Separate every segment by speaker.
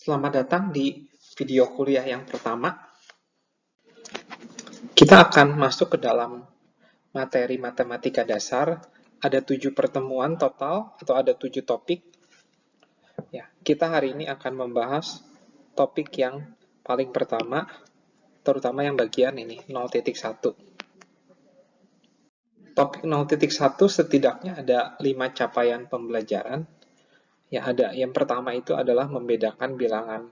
Speaker 1: Selamat datang di video kuliah yang pertama. Kita akan masuk ke dalam materi matematika dasar. Ada 7 pertemuan total atau ada 7 topik. Ya, kita hari ini akan membahas topik yang paling pertama, terutama yang bagian ini, 0.1. Topik 0.1 setidaknya ada 5 capaian pembelajaran. Ya, ada yang pertama itu adalah membedakan bilangan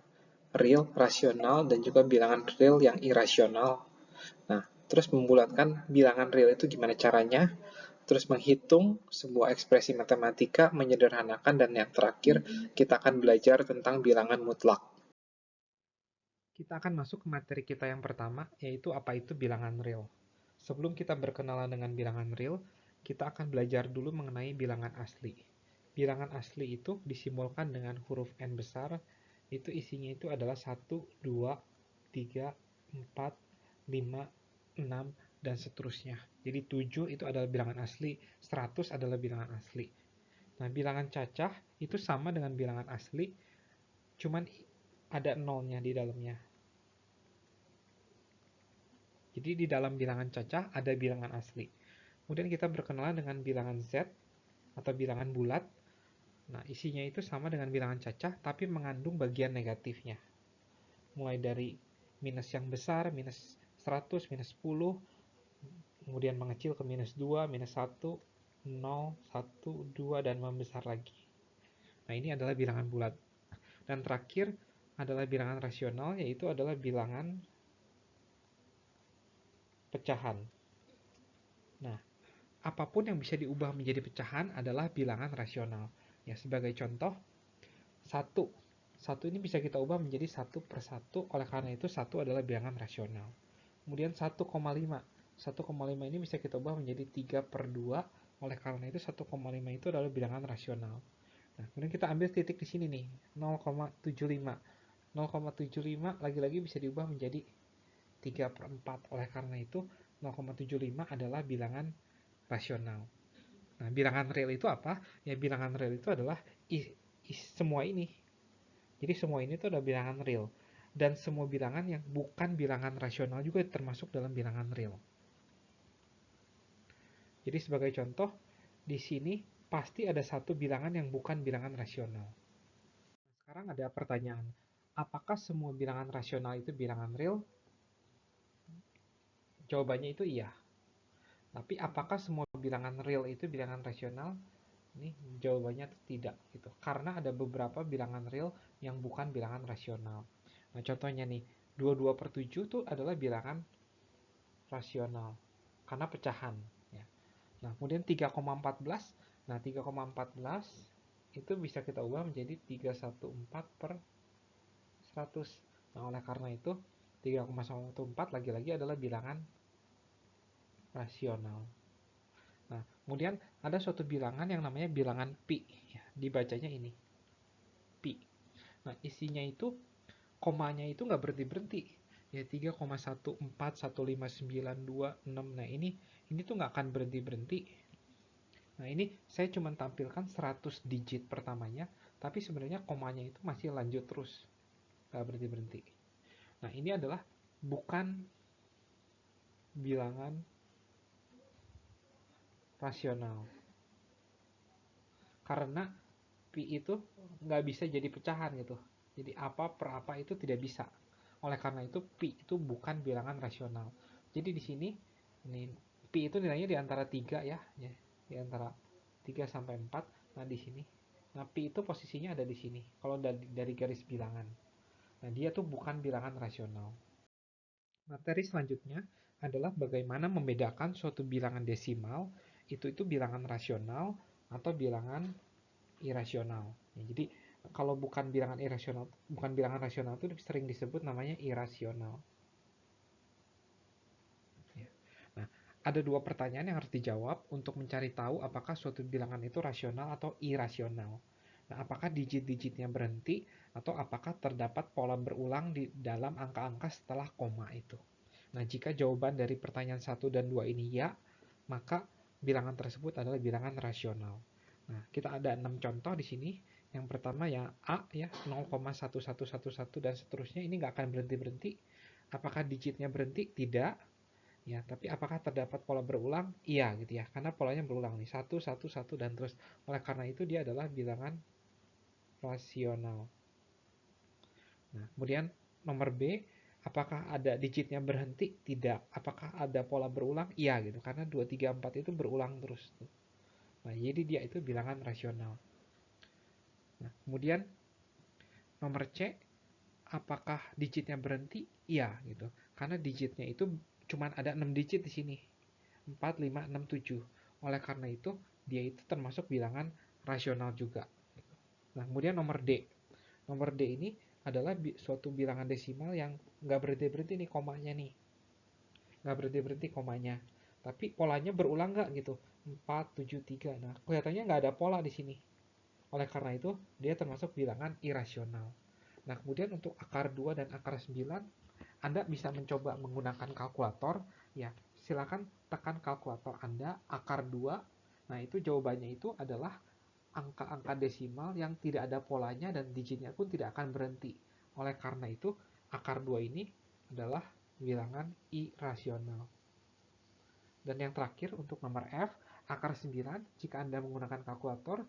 Speaker 1: real, rasional, dan juga bilangan real yang irasional. Nah, terus membulatkan bilangan real itu gimana caranya, terus menghitung sebuah ekspresi matematika, menyederhanakan, dan yang terakhir, kita akan belajar tentang bilangan mutlak. Kita akan masuk ke materi kita yang pertama, yaitu apa itu bilangan real. Sebelum kita berkenalan dengan bilangan real, kita akan belajar dulu mengenai bilangan asli. Bilangan asli itu disimbolkan dengan huruf N besar, itu isinya itu adalah 1, 2, 3, 4, 5, 6, dan seterusnya. Jadi 7 itu adalah bilangan asli, 100 adalah bilangan asli. Nah, bilangan cacah itu sama dengan bilangan asli, cuman ada nolnya di dalamnya. Jadi di dalam bilangan cacah ada bilangan asli. Kemudian kita berkenalan dengan bilangan Z atau bilangan bulat. Nah, isinya itu sama dengan bilangan cacah, tapi mengandung bagian negatifnya. Mulai dari minus yang besar, minus 100, minus 10, kemudian mengecil ke minus 2, minus 1, 0, 1, 2, dan membesar lagi. Nah, ini adalah bilangan bulat. Dan terakhir adalah bilangan rasional, yaitu adalah bilangan pecahan. Nah, apapun yang bisa diubah menjadi pecahan adalah bilangan rasional. Ya, sebagai contoh, 1. 1 ini bisa kita ubah menjadi 1 per 1, oleh karena itu 1 adalah bilangan rasional. Kemudian 1,5. 1,5 ini bisa kita ubah menjadi 3 per 2, oleh karena itu 1,5 itu adalah bilangan rasional. Nah, kemudian kita ambil titik di sini nih, 0,75. 0,75 lagi-lagi bisa diubah menjadi 3 per 4, oleh karena itu 0,75 adalah bilangan rasional. Nah, bilangan real itu apa? Ya, bilangan real itu adalah semua ini. Jadi semua ini tuh adalah bilangan real. Dan semua bilangan yang bukan bilangan rasional juga termasuk dalam bilangan real. Jadi sebagai contoh, di sini pasti ada satu bilangan yang bukan bilangan rasional. Sekarang ada pertanyaan, apakah semua bilangan rasional itu bilangan real? Jawabannya itu iya. Tapi apakah semua bilangan real itu bilangan rasional? Ini jawabannya tidak gitu. Karena ada beberapa bilangan real yang bukan bilangan rasional. Nah, contohnya nih, 22 per 7 itu adalah bilangan rasional karena pecahan ya. Nah, kemudian 3,14. Nah, 3,14 itu bisa kita ubah menjadi 314 per 100. Nah, oleh karena itu 3,14 lagi-lagi adalah bilangan rasional. Nah, kemudian ada suatu bilangan yang namanya bilangan pi ya, dibacanya ini pi. Nah, isinya itu komanya itu nggak berhenti-berhenti ya, 3,141592,6. Nah, ini tuh nggak akan berhenti-berhenti. Nah, ini saya cuma tampilkan 100 digit pertamanya, tapi sebenarnya komanya itu masih lanjut terus, nggak berhenti-berhenti. Nah, ini adalah bukan bilangan rasional. Karena pi itu nggak bisa jadi pecahan gitu. Jadi apa per apa itu tidak bisa. Oleh karena itu pi itu bukan bilangan rasional. Jadi di sini ini pi itu nilainya di antara 3 ya, di antara 3 sampai 4. Nah, di sini. Nah, pi itu posisinya ada di sini. Kalau dari garis bilangan. Nah, dia tuh bukan bilangan rasional. Materi selanjutnya adalah bagaimana membedakan suatu bilangan desimal itu bilangan rasional atau bilangan irasional. Ya, jadi kalau bukan bilangan irasional, bukan bilangan rasional itu sering disebut namanya irasional. Ya. Nah, ada dua pertanyaan yang harus dijawab untuk mencari tahu apakah suatu bilangan itu rasional atau irasional. Nah, apakah digit-digitnya berhenti atau apakah terdapat pola berulang di dalam angka-angka setelah koma itu. Nah, jika jawaban dari pertanyaan 1 dan 2 ini ya, maka bilangan tersebut adalah bilangan rasional. Nah, kita ada 6 contoh di sini. Yang pertama ya A ya 0,1111 dan seterusnya, ini nggak akan berhenti-berhenti. Apakah digitnya berhenti? Tidak. Ya, tapi apakah terdapat pola berulang? Iya gitu ya, karena polanya berulang nih, 1, 1, 1 dan terus. Oleh karena itu dia adalah bilangan rasional. Nah, kemudian nomor B, apakah ada digitnya berhenti? Tidak. Apakah ada pola berulang? Iya gitu, karena 2, 3, 4 itu berulang terus. Nah, jadi dia itu bilangan rasional. Nah, kemudian nomor C, apakah digitnya berhenti? Iya gitu. Karena digitnya itu cuma ada 6 digit di sini. 4, 5, 6, 7. Oleh karena itu, dia itu termasuk bilangan rasional juga. Nah, kemudian nomor D. Nomor D ini adalah suatu bilangan desimal yang nggak berhenti-berhenti nih komanya nih. Nggak berhenti-berhenti komanya. Tapi polanya berulang nggak gitu. 4, 7, 3. Nah, kelihatannya nggak ada pola di sini. Oleh karena itu, dia termasuk bilangan irasional. Nah, kemudian untuk akar 2 dan akar 9, Anda bisa mencoba menggunakan kalkulator. Ya, silakan tekan kalkulator Anda, akar 2. Nah, itu jawabannya itu adalah angka-angka desimal yang tidak ada polanya dan digitnya pun tidak akan berhenti. Oleh karena itu, akar 2 ini adalah bilangan irasional. Dan yang terakhir untuk nomor F, akar 9, jika Anda menggunakan kalkulator,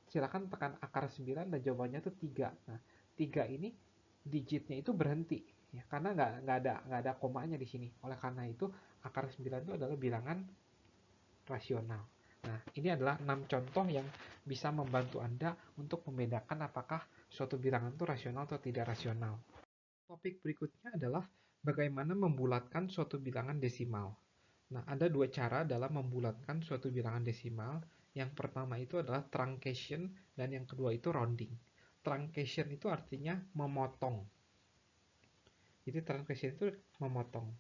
Speaker 1: silakan tekan akar 9 dan jawabannya itu 3. Nah, 3 ini digitnya itu berhenti ya, karena nggak ada komanya di sini. Oleh karena itu, akar 9 itu adalah bilangan rasional. Nah, ini adalah 6 contoh yang bisa membantu Anda untuk membedakan apakah suatu bilangan itu rasional atau tidak rasional. Topik berikutnya adalah bagaimana membulatkan suatu bilangan desimal. Nah, ada dua cara dalam membulatkan suatu bilangan desimal. Yang pertama itu adalah truncation dan yang kedua itu rounding. Truncation itu artinya memotong. Jadi truncation itu memotong.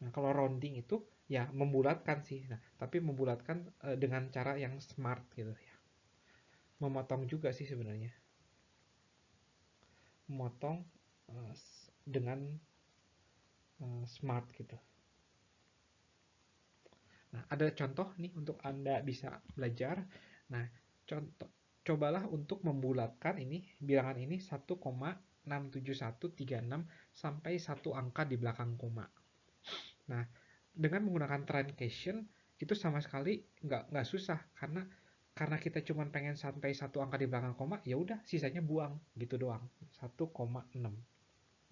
Speaker 1: Nah, kalau rounding itu ya membulatkan sih. Nah, tapi membulatkan dengan cara yang smart gitu ya. Memotong juga sih sebenarnya. Memotong dengan smart gitu. Nah, ada contoh nih untuk Anda bisa belajar. Nah, contoh cobalah untuk membulatkan ini bilangan ini 1,67136 sampai satu angka di belakang koma. Nah, dengan menggunakan truncation itu sama sekali nggak susah karena kita cuma pengen sampai satu angka di belakang koma, ya udah sisanya buang gitu doang. 1,6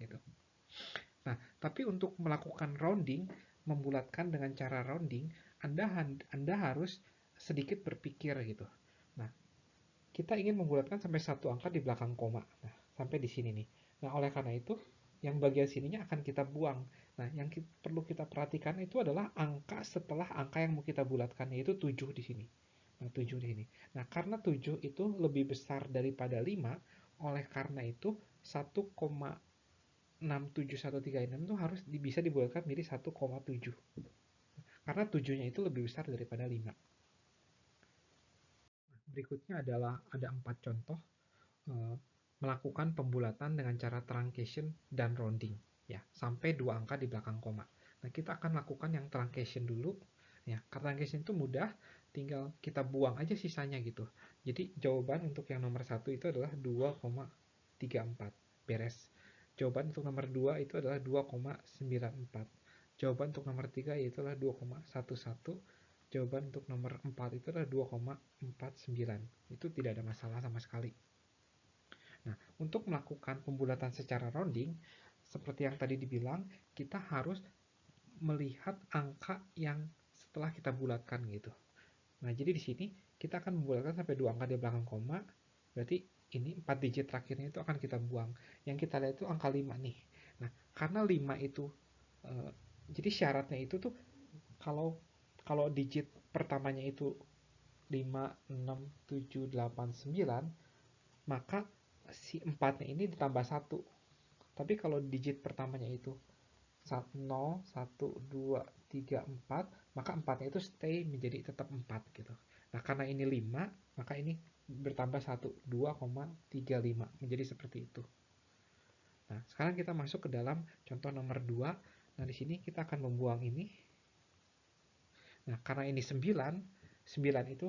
Speaker 1: gitu. Nah, tapi untuk melakukan rounding, membulatkan dengan cara rounding, Anda harus sedikit berpikir gitu. Nah, kita ingin membulatkan sampai satu angka di belakang koma. Nah, sampai di sini nih. Nah, oleh karena itu, yang bagian sininya akan kita buang. Nah, yang perlu kita perhatikan itu adalah angka setelah angka yang mau kita bulatkan, yaitu 7 di sini. Nah, 7 di sini. Nah, karena 7 itu lebih besar daripada 5, oleh karena itu 1,67136 itu harus bisa dibulatkan menjadi 1,7. Karena 7-nya itu lebih besar daripada 5. Berikutnya adalah ada 4 contoh melakukan pembulatan dengan cara truncation dan rounding ya, sampai 2 angka di belakang koma. Nah, kita akan lakukan yang truncation dulu ya. Karena truncation itu mudah, tinggal kita buang aja sisanya gitu. Jadi jawaban untuk yang nomor 1 itu adalah 2,34. Beres. Jawaban untuk nomor 2 itu adalah 2,94. Jawaban untuk nomor 3 yaitu adalah 2,11. Jawaban untuk nomor 4 itu adalah 2,49. Itu tidak ada masalah sama sekali. Nah, untuk melakukan pembulatan secara rounding, seperti yang tadi dibilang, kita harus melihat angka yang setelah kita bulatkan gitu. Nah, jadi di sini kita akan membulatkan sampai 2 angka di belakang koma, berarti ini 4 digit terakhirnya itu akan kita buang. Yang kita lihat itu angka 5 nih. Nah, karena 5 itu, jadi syaratnya itu tuh kalau kalau digit pertamanya itu 5, 6, 7, 8, 9, maka si 4-nya ini ditambah 1. Tapi kalau digit pertamanya itu 0, 1, 2, 3, 4, maka 4-nya itu stay menjadi tetap 4 gitu. Nah, karena ini 5, maka ini bertambah 1, 2,35 menjadi seperti itu. Nah, sekarang kita masuk ke dalam contoh nomor 2. Nah, di sini kita akan membuang ini. Nah, karena ini 9, 9 itu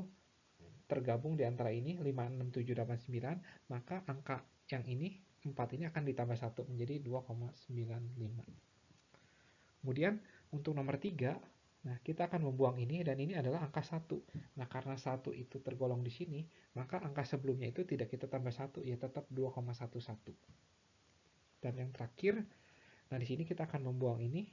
Speaker 1: tergabung di antara ini 5, 6, 7, 8, 9, maka angka yang ini 4 ini akan ditambah 1 menjadi 2,95. Kemudian untuk nomor 3, nah kita akan membuang ini dan ini adalah angka 1. Nah, karena 1 itu tergolong di sini, maka angka sebelumnya itu tidak kita tambah 1, ya tetap 2,11. Dan yang terakhir, nah di sini kita akan membuang ini.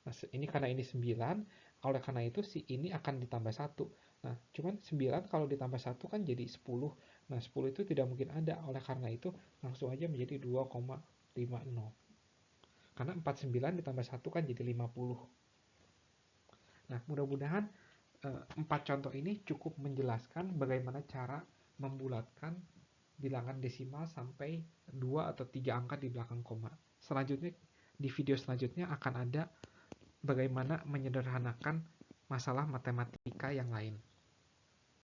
Speaker 1: Nah, ini karena ini 9, oleh karena itu si ini akan ditambah 1. Nah, cuman 9 kalau ditambah 1 kan jadi 10. Nah, 10 itu tidak mungkin ada, oleh karena itu langsung aja menjadi 2,50. Karena 49 ditambah 1 kan jadi 50. Nah, mudah-mudahan 4 contoh ini cukup menjelaskan bagaimana cara membulatkan bilangan desimal sampai 2 atau 3 angka di belakang koma. Selanjutnya, di video selanjutnya akan ada bagaimana menyederhanakan masalah matematika yang lain.